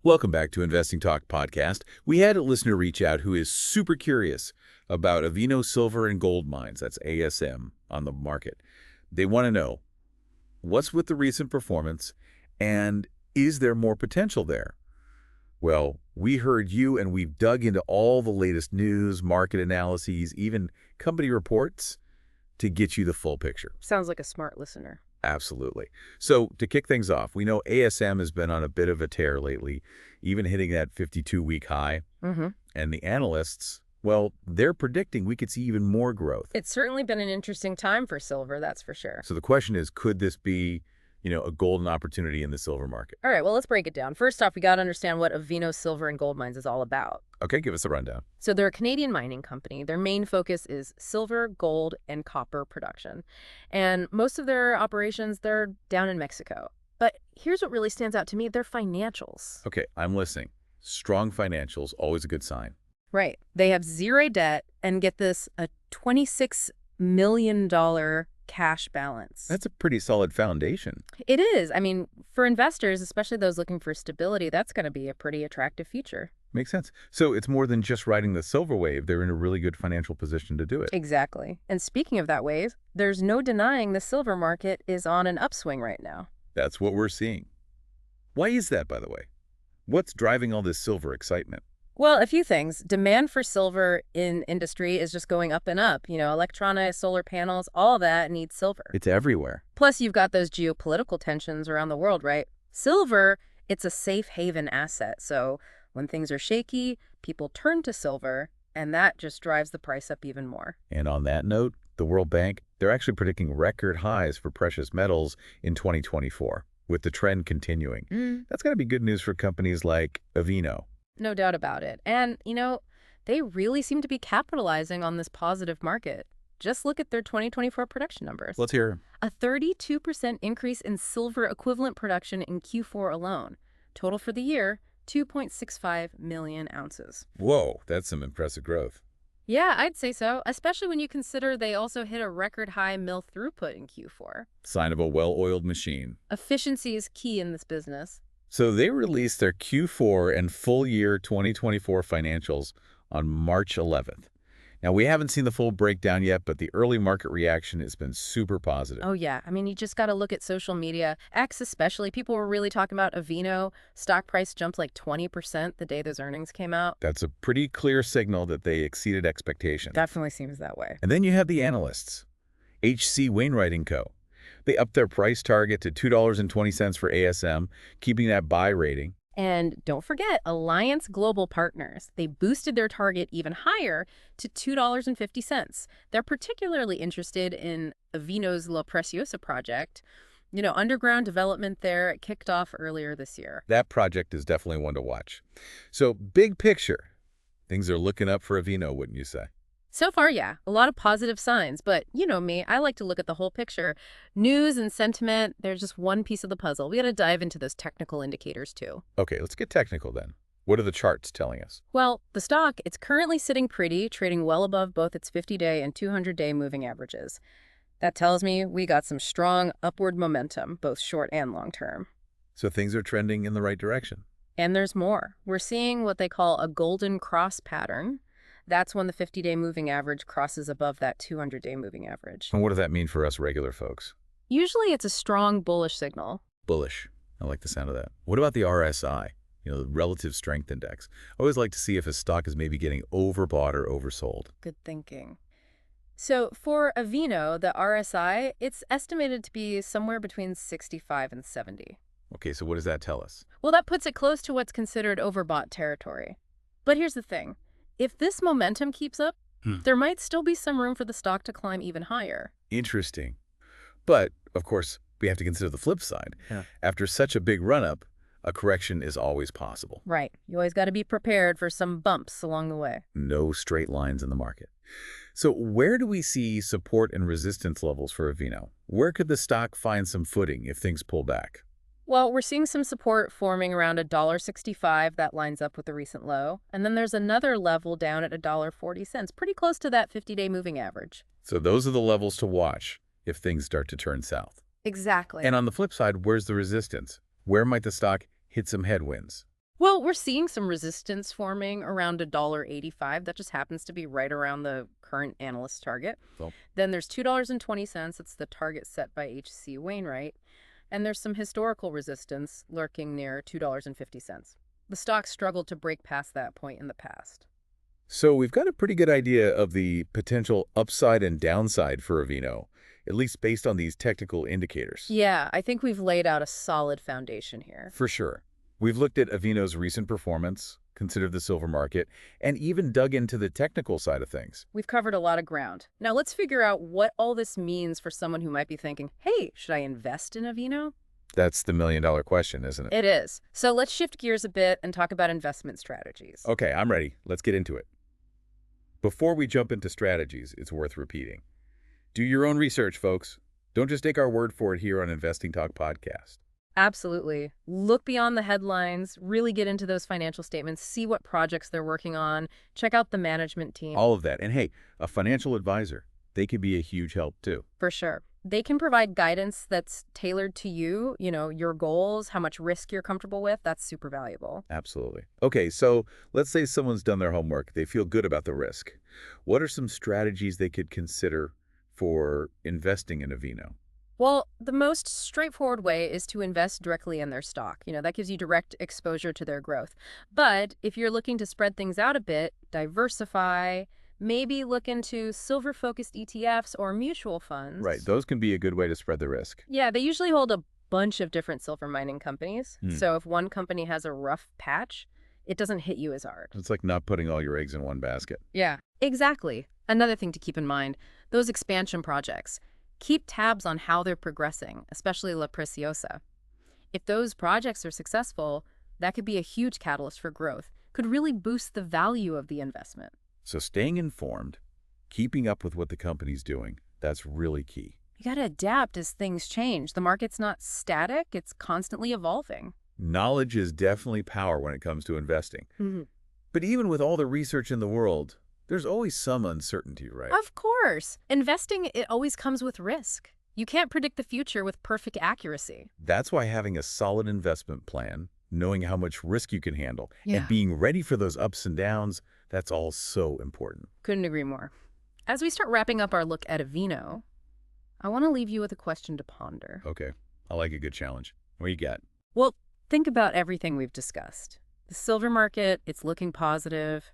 Welcome back to Investing Talk podcast. We had a listener reach out who is super curious about Avino silver and gold mines, that's ASM, on the market. They want to know, what's with the recent performance, and is there more potential there? Well, we heard you, and we've dug into all the latest news, market analyses, even company reports to get you the full picture. Sounds like a smart listener. Absolutely. So to kick things off, we know ASM has been on a bit of a tear lately, even hitting that 52-week high. And the analysts, well, they're predicting we could see even more growth. It's certainly been an interesting time for silver, that's for sure. So the question is, could this be, a golden opportunity in the silver market? All right, well, let's break it down. First off, we got to understand what Avino Silver and Gold Mines is all about. Okay, give us a rundown. So they're a Canadian mining company. Their main focus is silver, gold, and copper production. And most of their operations, they're down in Mexico. But here's what really stands out to me, their financials. Okay, I'm listening. Strong financials, always a good sign. Right. They have zero debt and get this, a $26 million cash balance. That's a pretty solid foundation. It is. I mean, for investors, especially those looking for stability, that's going to be a pretty attractive feature. Makes sense. So it's more than just riding the silver wave. They're in a really good financial position to do it. Exactly. And speaking of that wave, there's no denying the silver market is on an upswing right now. That's what we're seeing. Why is that, by the way? What's driving all this silver excitement? Well, a few things. Demand for silver in industry is just going up and up. Electronics, solar panels, all that needs silver. It's everywhere. Plus, you've got those geopolitical tensions around the world, right? Silver, it's a safe haven asset. So when things are shaky, people turn to silver, and that just drives the price up even more. And on that note, the World Bank, they're actually predicting record highs for precious metals in 2024, with the trend continuing. That's got to be good news for companies like Avino. No doubt about it. And, they really seem to be capitalizing on this positive market. Just look at their 2024 production numbers. Let's hear. A 32% increase in silver equivalent production in Q4 alone. Total for the year, 2.65 million ounces. Whoa, that's some impressive growth. Yeah, I'd say so, especially when you consider they also hit a record high mill throughput in Q4. Sign of a well-oiled machine. Efficiency is key in this business. So they released their Q4 and full year 2024 financials on March 11th. Now, we haven't seen the full breakdown yet, but the early market reaction has been super positive. Oh, yeah. I mean, you just got to look at social media. X especially, people were really talking about Avino. Stock price jumped like 20% the day those earnings came out. That's a pretty clear signal that they exceeded expectations. Definitely seems that way. And then you have the analysts. H.C. Wainwright & Co. They upped their price target to $2.20 for ASM, keeping that buy rating. And don't forget, Alliance Global Partners. They boosted their target even higher to $2.50. They're particularly interested in Avino's La Preciosa project. Underground development there kicked off earlier this year. That project is definitely one to watch. So, big picture, things are looking up for Avino, wouldn't you say? So far, yeah, a lot of positive signs, but you know me, I like to look at the whole picture. News and sentiment, they're just one piece of the puzzle. We got to dive into those technical indicators too. Okay, let's get technical then. What are the charts telling us? Well, the stock, it's currently sitting pretty, trading well above both its 50-day and 200-day moving averages. That tells me we got some strong upward momentum, both short and long term. So things are trending in the right direction. And there's more. We're seeing what they call a golden cross pattern. That's when the 50-day moving average crosses above that 200-day moving average. And what does that mean for us regular folks? Usually it's a strong bullish signal. Bullish. I like the sound of that. What about the RSI, the Relative Strength Index? I always like to see if a stock is maybe getting overbought or oversold. Good thinking. So for Avino, the RSI, it's estimated to be somewhere between 65 and 70. Okay, so what does that tell us? Well, that puts it close to what's considered overbought territory. But here's the thing. If this momentum keeps up, there might still be some room for the stock to climb even higher. Interesting. But, of course, we have to consider the flip side. Yeah. After such a big run-up, a correction is always possible. Right. You always got to be prepared for some bumps along the way. No straight lines in the market. So where do we see support and resistance levels for Avino? Where could the stock find some footing if things pull back? Well, we're seeing some support forming around $1.65. That lines up with the recent low. And then there's another level down at $1.40, pretty close to that 50-day moving average. So those are the levels to watch if things start to turn south. Exactly. And on the flip side, where's the resistance? Where might the stock hit some headwinds? Well, we're seeing some resistance forming around $1.85. That just happens to be right around the current analyst target. Well, Then there's $2.20. That's the target set by H.C. Wainwright. And there's some historical resistance lurking near $2.50. The stock struggled to break past that point in the past. so we've got a pretty good idea of the potential upside and downside for Avino, at least based on these technical indicators. Yeah, I think we've laid out a solid foundation here. For sure. We've looked at Avino's recent performance, considered the silver market, and even dug into the technical side of things. We've covered a lot of ground. Now let's figure out what all this means for someone who might be thinking, hey, should I invest in Avino? That's the million-dollar question, isn't it? It is. So let's shift gears a bit and talk about investment strategies. Okay, I'm ready. Let's get into it. Before we jump into strategies, it's worth repeating. Do your own research, folks. Don't just take our word for it here on Investing Talk Podcast. Absolutely. Look beyond the headlines, really get into those financial statements, see what projects they're working on, check out the management team. All of that. And hey, a financial advisor, they could be a huge help too. For sure. They can provide guidance that's tailored to you, your goals, how much risk you're comfortable with. That's super valuable. Absolutely. Okay, so let's say someone's done their homework. They feel good about the risk. What are some strategies they could consider for investing in Avino? Well, the most straightforward way is to invest directly in their stock. That gives you direct exposure to their growth. But if you're looking to spread things out a bit, diversify, maybe look into silver-focused ETFs or mutual funds. Right, those can be a good way to spread the risk. Yeah, they usually hold a bunch of different silver mining companies. Hmm. So if one company has a rough patch, it doesn't hit you as hard. It's like not putting all your eggs in one basket. Yeah, exactly. Another thing to keep in mind, those expansion projects. Keep tabs on how they're progressing, especially La Preciosa. If those projects are successful, that could be a huge catalyst for growth, could really boost the value of the investment. So staying informed, keeping up with what the company's doing, that's really key. You got to adapt as things change. The market's not static, it's constantly evolving. Knowledge is definitely power when it comes to investing. Mm-hmm. But even with all the research in the world, there's always some uncertainty, right? Of course. Investing, it always comes with risk. You can't predict the future with perfect accuracy. That's why having a solid investment plan, knowing how much risk you can handle, Yeah. and being ready for those ups and downs, that's all so important. Couldn't agree more. As we start wrapping up our look at Avino, I want to leave you with a question to ponder. Okay, I like a good challenge. What you got? Well, think about everything we've discussed. The silver market, it's looking positive.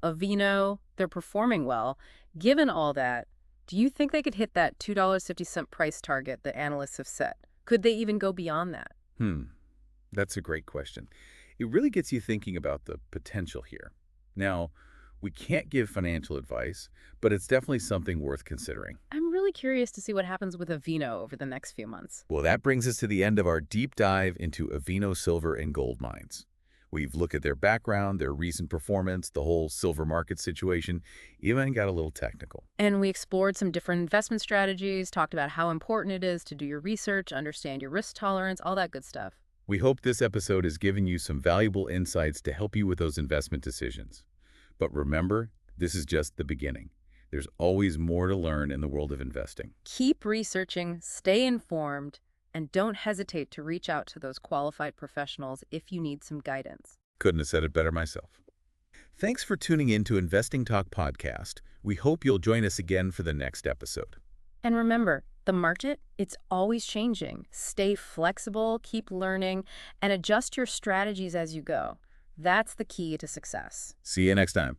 Avino, they're performing well. Given all that, do you think they could hit that $2.50 price target that analysts have set? Could they even go beyond that? That's a great question. It really gets you thinking about the potential here. Now, we can't give financial advice, but it's definitely something worth considering. I'm really curious to see what happens with Avino over the next few months. Well, that brings us to the end of our deep dive into Avino silver and gold mines. We've looked at their background, their recent performance, the whole silver market situation, even got a little technical. And we explored some different investment strategies, talked about how important it is to do your research, understand your risk tolerance, all that good stuff. We hope this episode has given you some valuable insights to help you with those investment decisions. But remember, this is just the beginning. There's always more to learn in the world of investing. Keep researching, stay informed, and don't hesitate to reach out to those qualified professionals if you need some guidance. Couldn't have said it better myself. Thanks for tuning in to Investing Talk Podcast. We hope you'll join us again for the next episode. And remember, the market, it's always changing. Stay flexible, keep learning, and adjust your strategies as you go. That's the key to success. See you next time.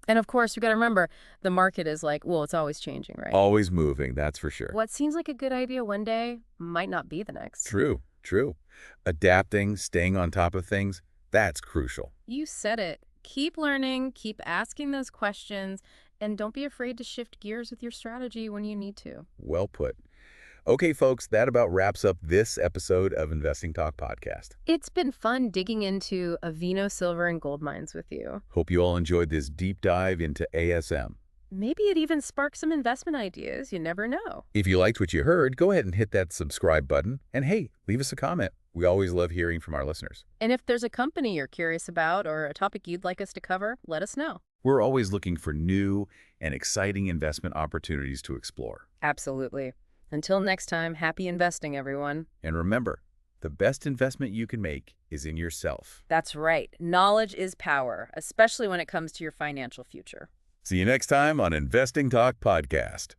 And of course, you got to remember, the market is it's always changing, right? Always moving, that's for sure. What seems like a good idea one day might not be the next. True. Adapting, staying on top of things, that's crucial. You said it. Keep learning, keep asking those questions, and don't be afraid to shift gears with your strategy when you need to. Well put. Okay, folks, that about wraps up this episode of Investing Talk Podcast. It's been fun digging into Avino silver and gold mines with you. Hope you all enjoyed this deep dive into ASM. Maybe it even sparked some investment ideas. You never know. If you liked what you heard, go ahead and hit that subscribe button. And hey, leave us a comment. We always love hearing from our listeners. And if there's a company you're curious about or a topic you'd like us to cover, let us know. We're always looking for new and exciting investment opportunities to explore. Absolutely. Until next time, happy investing, everyone. And remember, the best investment you can make is in yourself. That's right. Knowledge is power, especially when it comes to your financial future. See you next time on Investing Talk Podcast.